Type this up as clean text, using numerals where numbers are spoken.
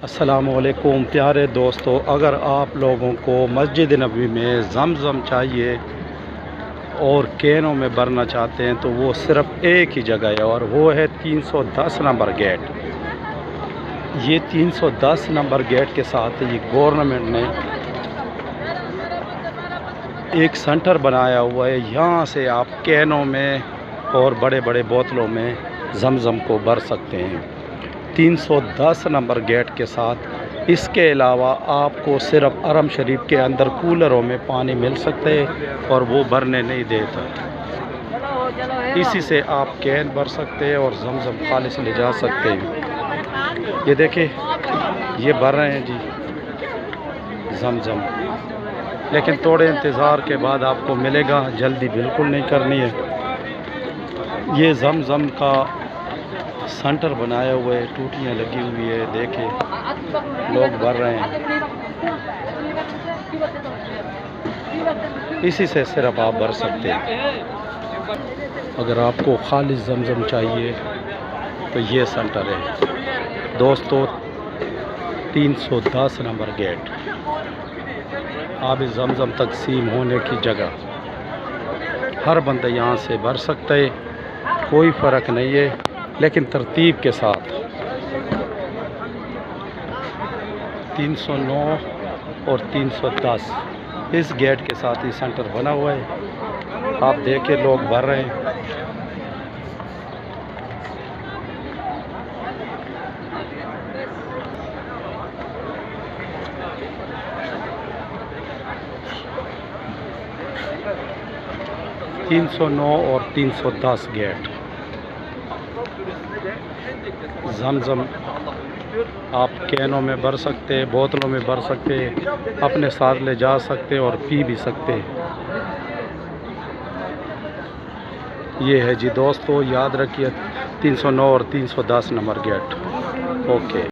السلام علیکم پیارے دوستو، اگر آپ لوگوں کو مسجد نبوی میں زمزم چاہیے اور کینوں میں بھرنا چاہتے ہیں تو وہ صرف ایک ہی جگہ ہے، اور وہ ہے 310 نمبر گیٹ۔ یہ 310 نمبر گیٹ کے ساتھ یہ گورنمنٹ نے ایک سنٹر بنایا ہوا ہے۔ یہاں سے آپ کینوں میں اور بڑے بڑے بوتلوں میں زمزم کو بھر سکتے ہیں 310 نمبر گیٹ کے ساتھ۔ اس کے علاوہ آپ کو صرف حرم شریف کے اندر کولروں میں پانی مل سکتے ہیں اور وہ بھرنے نہیں دیتا۔ اسی سے آپ کین بھر سکتے ہیں اور زمزم خالص لے جا سکتے ہیں۔ یہ دیکھیں، یہ بھر رہے ہیں جی زمزم، لیکن تھوڑے انتظار کے بعد آپ کو ملے گا، جلدی بالکل نہیں کرنی ہے۔ یہ زمزم کا سنٹر بنایا ہوا ہے، ٹوٹیاں لگی ہوئی ہے، دیکھیں لوگ بھر رہے ہیں۔ اسی سے صرف آپ بھر سکتے ہیں۔ اگر آپ کو خالص زمزم چاہیے تو یہ سنٹر ہے دوستو، 310 نمبر گیٹ، آب زمزم تقسیم ہونے کی جگہ۔ ہر بندہ یہاں سے بھر سکتا ہے، کوئی فرق نہیں ہے، لیکن ترتیب کے ساتھ۔ 309 اور 310 اس گیٹ کے ساتھ ہی سنٹر بنا ہوا ہے۔ آپ دیکھیں لوگ بھر رہے ہیں۔ (309) اور 310 گیٹ زمزم آپ کینوں میں بھر سکتے ہیں، بوتلوں میں بھر سکتے ہیں، اپنے ساتھ لے جا سکتے ہیں اور پی بھی سکتے ہیں۔ یہ ہے جی دوستو، یاد رکھیے 309 اور 310 نمبر گیٹ۔ اوکے۔